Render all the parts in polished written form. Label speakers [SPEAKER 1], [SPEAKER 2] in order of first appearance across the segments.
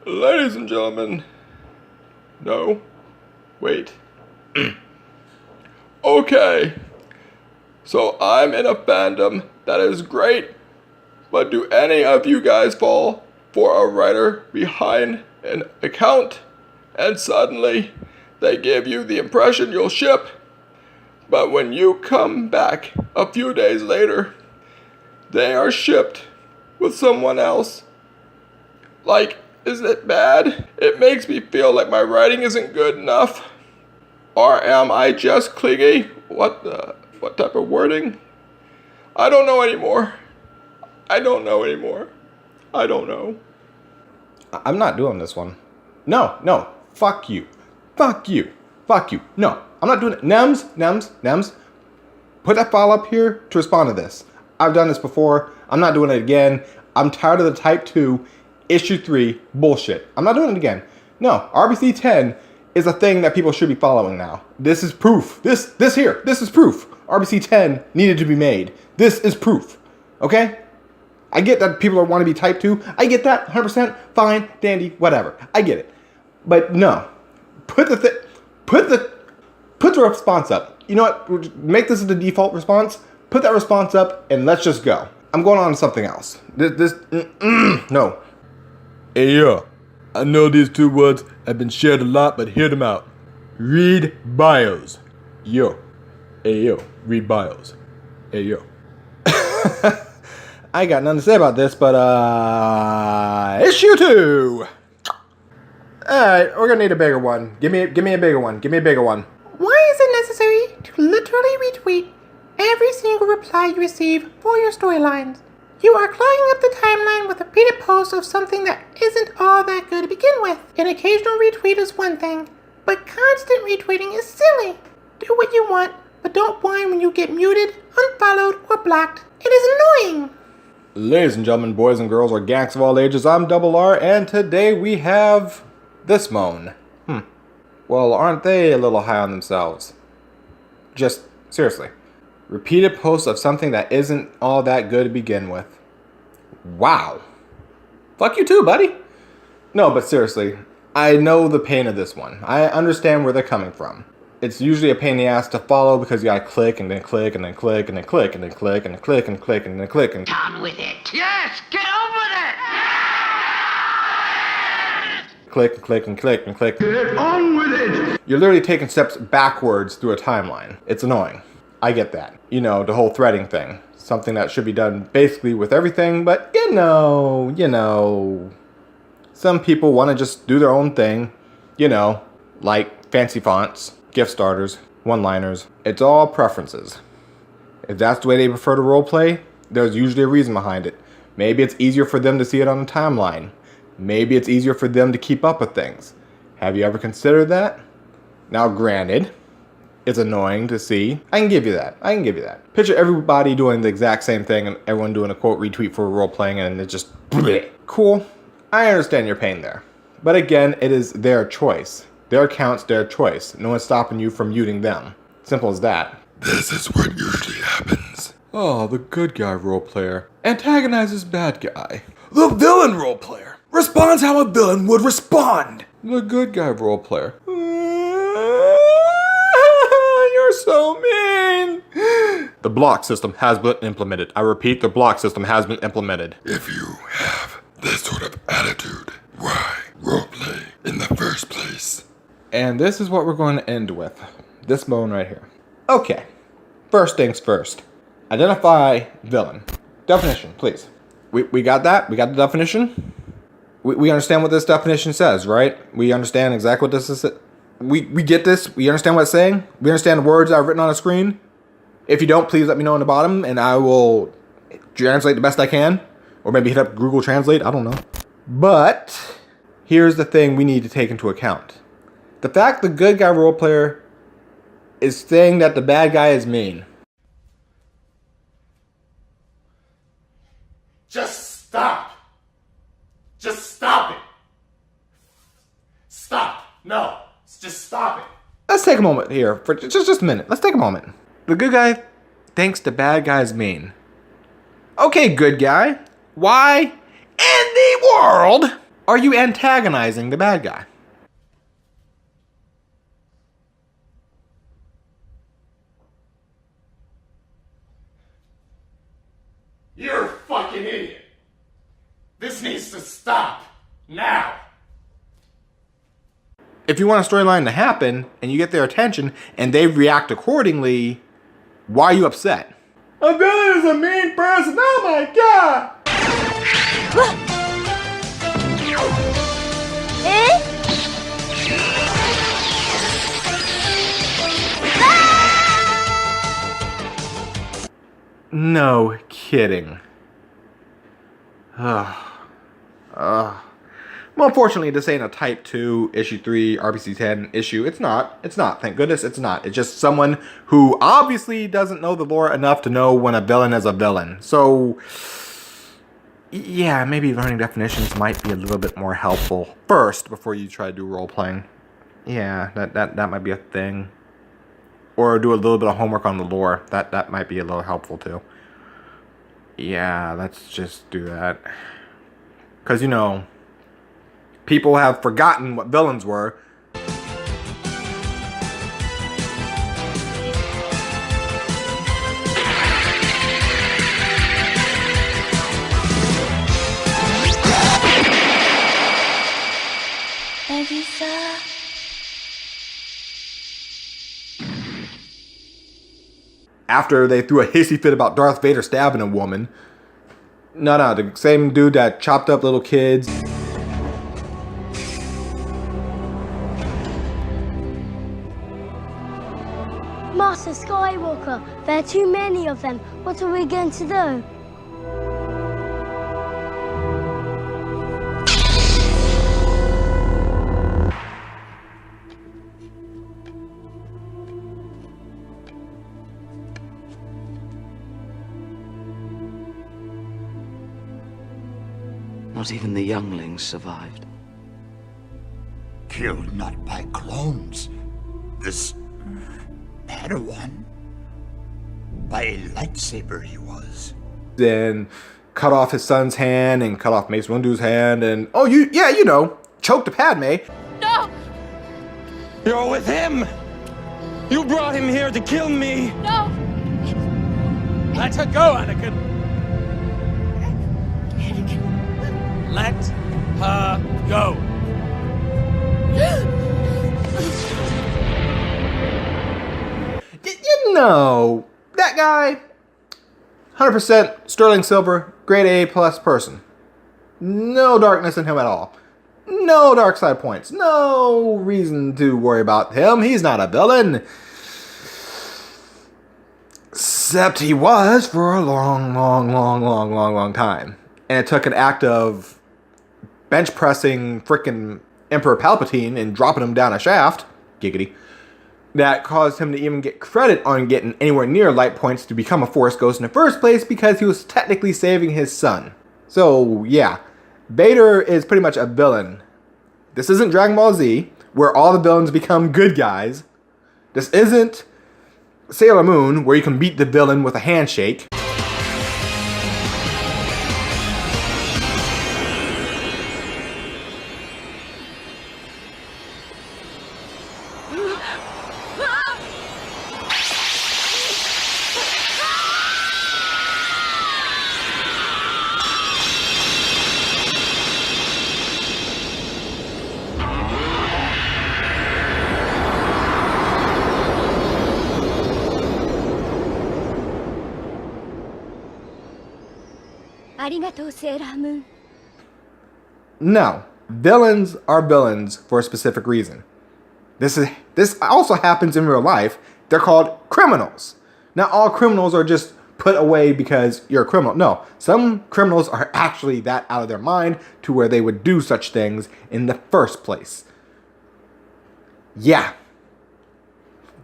[SPEAKER 1] Ladies and gentlemen. No. Wait. Okay. So I'm in a fandom that is great, but do any of you guys fall for a writer behind an account and suddenly they give you the impression you'll ship, but when you come back a few days later, they are shipped with someone else? Like, is it bad? It makes me feel like my writing isn't good enough. Or am I just clingy? What type of wording? I don't know anymore. I don't know.
[SPEAKER 2] I'm not doing this one. No. Fuck you. No, I'm not doing it. Nems. Put that file up here to respond to this. I've done this before. I'm not doing it again. I'm tired of the Type 2, Issue 3 bullshit. I'm not doing it again. No, RBC 10 is a thing that people should be following now. This is proof. This is proof. RBC 10 needed to be made. This is proof. Okay? I get that people want to be Type 2. I get that. 100%. Fine. Dandy. Whatever. I get it. But no. Put the response up. You know what? Make this the default response. Put that response up and let's just go. I'm going on to something else. No.
[SPEAKER 1] Hey yo, I know these two words have been shared a lot, but hear them out. Read bios. Yo. Hey yo, read bios. Hey yo.
[SPEAKER 2] I got nothing to say about this, but issue 2. Alright, we're gonna need a bigger one. Give me a bigger one.
[SPEAKER 3] Why is it necessary to literally retweet every single reply you receive for your storylines? You are clogging up the timeline with repeated posts of something that isn't all that good to begin with. An occasional retweet is one thing, but constant retweeting is silly. Do what you want, but don't whine when you get muted, unfollowed, or blocked. It is annoying.
[SPEAKER 2] Ladies and gentlemen, boys and girls, organics of all ages, I'm Double R, and today we have this moan. Well, aren't they a little high on themselves? Just, seriously. Repeated posts of something that isn't all that good to begin with. Wow. Fuck you too, buddy. No, but seriously, I know the pain of this one. I understand where they're coming from. It's usually a pain in the ass to follow because you gotta click and then click and then click and then click and then click and then click and click and then click and
[SPEAKER 4] On with it. Yes, get on with it.
[SPEAKER 2] click and click and click and click.
[SPEAKER 1] Get on with it!
[SPEAKER 2] You're literally taking steps backwards through a timeline. It's annoying. I get that. You know, the whole threading thing. Something that should be done basically with everything, but you know. Some people want to just do their own thing. You know, like fancy fonts, gift starters, one-liners. It's all preferences. If that's the way they prefer to roleplay, there's usually a reason behind it. Maybe it's easier for them to see it on the timeline. Maybe it's easier for them to keep up with things. Have you ever considered that? Now, granted, it's annoying to see. I can give you that. Picture everybody doing the exact same thing and everyone doing a quote retweet for role playing and it's just bleh. Cool. I understand your pain there. But again, it is their choice. Their account's their choice. No one's stopping you from muting them. Simple as that.
[SPEAKER 1] This is what usually happens. Oh, the good guy role player antagonizes bad guy. The villain role player responds how a villain would respond. The good guy role player. You're so mean. The block system has been implemented. I repeat, the block system has been implemented. If you have this sort of attitude, why roleplay in the first place?
[SPEAKER 2] And this is what we're going to end with. This moan right here. Okay. First things first. Identify villain. Definition, please. We got that? We got the definition? We understand what this definition says, right? We understand exactly what this is. We get this. We understand what it's saying. We understand the words I've written on the screen. If you don't, please let me know in the bottom, and I will translate the best I can. Or maybe hit up Google Translate. I don't know. But here's the thing we need to take into account. The fact the good guy role player is saying that the bad guy is mean.
[SPEAKER 5] Just stop. Just stop it. Stop. No. Just stop it.
[SPEAKER 2] Let's take a moment here for just a minute. Let's take a moment. The good guy thinks the bad guy is mean. Okay, good guy. Why in the world are you antagonizing the bad guy?
[SPEAKER 5] You're a fucking idiot. This needs to stop. Now.
[SPEAKER 2] If you want a storyline to happen and you get their attention and they react accordingly, why are you upset? A villain is a mean person. Oh my god! No kidding. Well, unfortunately, this ain't a Type 2, Issue 3, RPC 10 issue. It's not. It's not. Thank goodness it's not. It's just someone who obviously doesn't know the lore enough to know when a villain is a villain. So, yeah, maybe learning definitions might be a little bit more helpful first before you try to do role-playing. Yeah, that might be a thing. Or do a little bit of homework on the lore. That might be a little helpful too. Yeah, let's just do that. Because, you know, people have forgotten what villains were. After they threw a hissy fit about Darth Vader stabbing a woman. No, the same dude that chopped up little kids.
[SPEAKER 6] Master Skywalker, there are too many of them. What are we going to do?
[SPEAKER 7] Not even the younglings survived.
[SPEAKER 8] Killed not by clones. This Padawan. By a lightsaber he was.
[SPEAKER 2] Then cut off his son's hand and cut off Mace Windu's hand and you know, choked a Padme.
[SPEAKER 6] No!
[SPEAKER 9] You're with him! You brought him here to kill me!
[SPEAKER 6] No!
[SPEAKER 9] Let her go, Anakin! Let her go!
[SPEAKER 2] You know, that guy, 100% sterling silver, grade A plus person. No darkness in him at all. No dark side points. No reason to worry about him. He's not a villain. Except he was for a long time. And it took an act of bench pressing frickin' Emperor Palpatine and dropping him down a shaft, giggity, that caused him to even get credit on getting anywhere near light points to become a Force Ghost in the first place because he was technically saving his son. So, yeah, Vader is pretty much a villain. This isn't Dragon Ball Z, where all the villains become good guys. This isn't Sailor Moon, where you can beat the villain with a handshake. No, villains are villains for a specific reason. This also happens in real life. They're called criminals. Not all criminals are just put away because you're a criminal. No, some criminals are actually that out of their mind to where they would do such things in the first place. Yeah.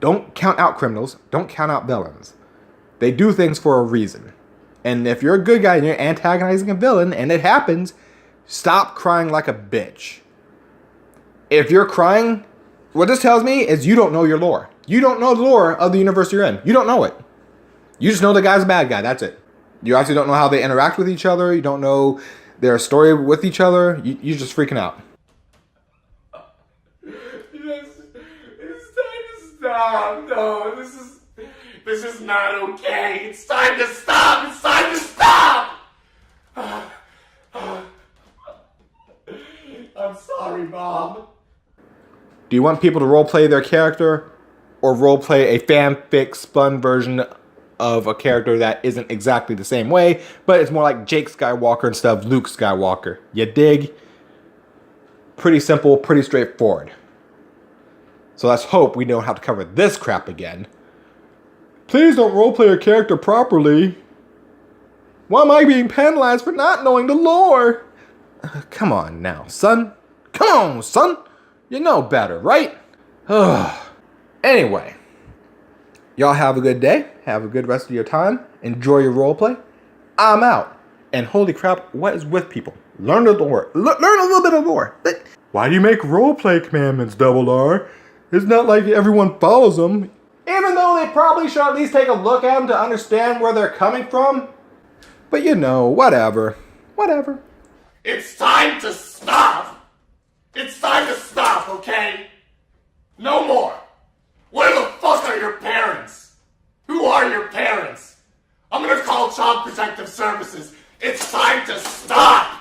[SPEAKER 2] Don't count out criminals. Don't count out villains. They do things for a reason. And if you're a good guy and you're antagonizing a villain, and it happens, stop crying like a bitch. If you're crying, what this tells me is you don't know your lore. You don't know the lore of the universe you're in. You don't know it. You just know the guy's a bad guy. That's it. You actually don't know how they interact with each other. You don't know their story with each other, you're just freaking out.
[SPEAKER 5] Yes, it's time to stop. No, this is not okay. It's time to stop. It's time to stop. I'm sorry, Mom.
[SPEAKER 2] Do you want people to roleplay their character, or roleplay a fanfic spun version of a character that isn't exactly the same way, but it's more like Jake Skywalker instead of Luke Skywalker? You dig? Pretty simple, pretty straightforward. So let's hope we know how to cover this crap again. Please don't roleplay a character properly. Why am I being penalized for not knowing the lore? Come on now, son. Come on, son. You know better, right? Anyway, y'all have a good day. Have a good rest of your time. Enjoy your roleplay. I'm out. And holy crap, what is with people? Learn the lore. Learn a little bit of lore. Why do you make roleplay commandments, Double R? It's not like everyone follows them. Even though they probably should at least take a look at them to understand where they're coming from. But you know, whatever. Whatever.
[SPEAKER 5] It's time to stop. It's time to stop, okay? No more. Where the fuck are your parents? Who are your parents? I'm gonna call Child Protective Services. It's time to stop.